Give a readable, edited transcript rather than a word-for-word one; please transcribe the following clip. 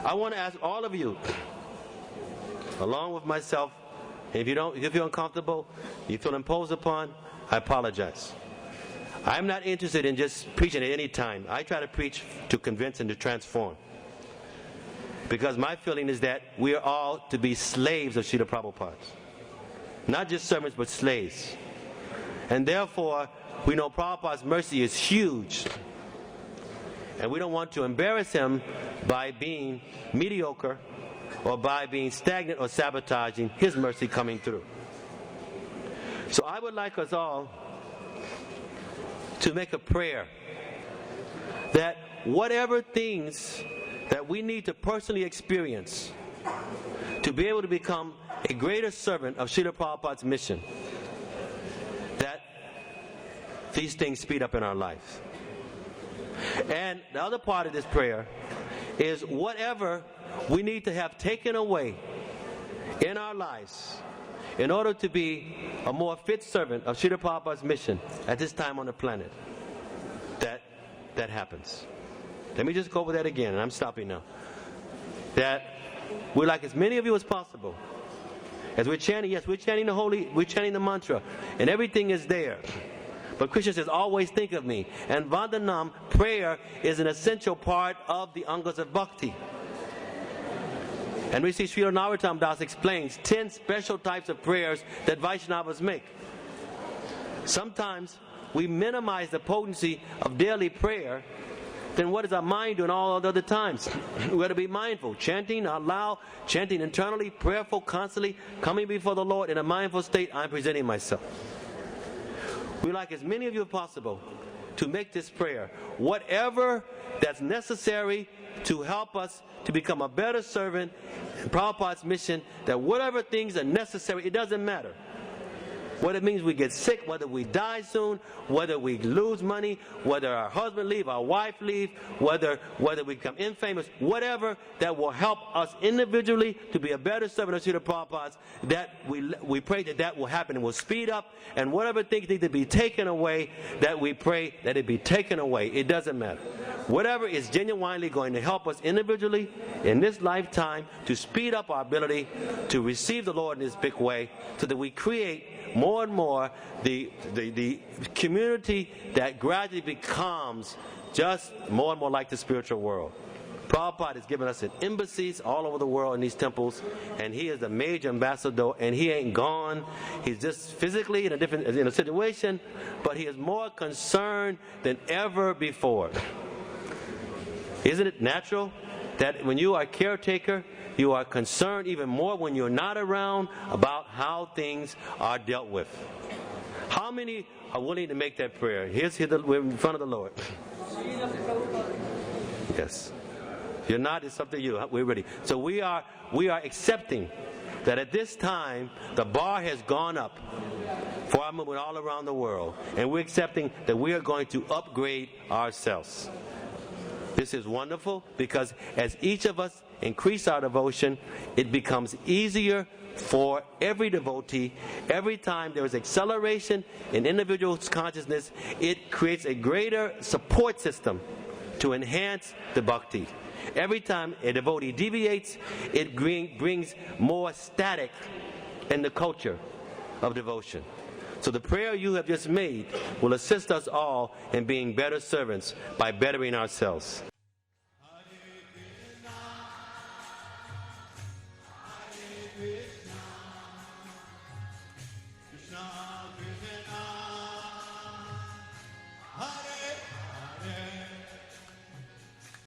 I want to ask all of you, along with myself, if you feel uncomfortable, you feel imposed upon, I apologize. I'm not interested in just preaching at any time. I try to preach to convince and to transform. Because my feeling is that we are all to be slaves of Srila Prabhupada. Not just servants, but slaves. And therefore, we know Prabhupada's mercy is huge. And we don't want to embarrass him by being mediocre or by being stagnant or sabotaging his mercy coming through. So I would like us all to make a prayer that whatever things that we need to personally experience to be able to become a greater servant of Srila Prabhupada's mission, that these things speed up in our lives. And the other part of this prayer is whatever we need to have taken away in our lives in order to be a more fit servant of Srila Prabhupada's mission at this time on the planet, that happens. Let me just go over that again, and I'm stopping now. That we'd like as many of you as possible, as we're chanting, yes, we're chanting the mantra, and everything is there. But Krishna says, always think of me. And Vandanam, prayer, is an essential part of the Angas of Bhakti. And we see Srila Narottam Das explains 10 special types of prayers that Vaishnavas make. Sometimes we minimize the potency of daily prayer. Then what does our mind do in all the other times? We've got to be mindful. Chanting out loud, chanting internally, prayerful, constantly, coming before the Lord in a mindful state. I'm presenting myself. We'd like as many of you as possible to make this prayer. Whatever that's necessary to help us to become a better servant in Prabhupada's mission, that whatever things are necessary, it doesn't matter. Whether it means we get sick, whether we die soon, whether we lose money, whether our husband leave, our wife leave, whether we become infamous, whatever that will help us individually to be a better servant of Srila Prabhupada, that we pray that will happen and will speed up. And whatever things need to be taken away, that we pray that it be taken away. It doesn't matter. Whatever is genuinely going to help us individually in this lifetime to speed up our ability to receive the Lord in this big way, so that we create more and more the community that gradually becomes just more and more like the spiritual world. Prabhupada has given us embassies all over the world in these temples, and he is the major ambassador, and he ain't gone. He's just physically in a situation, but he is more concerned than ever before. Isn't it natural that when you are a caretaker, you are concerned even more when you're not around about how things are dealt with? How many are willing to make that prayer? We're in front of the Lord. Yes. If you're not, it's up to you. We're ready. So we are accepting that at this time the bar has gone up for our movement all around the world, and we're accepting that we are going to upgrade ourselves. This is wonderful, because as each of us increase our devotion, it becomes easier for every devotee. Every time there is acceleration in individual's consciousness, it creates a greater support system to enhance the bhakti. Every time a devotee deviates, it brings more static in the culture of devotion. So the prayer you have just made will assist us all in being better servants by bettering ourselves.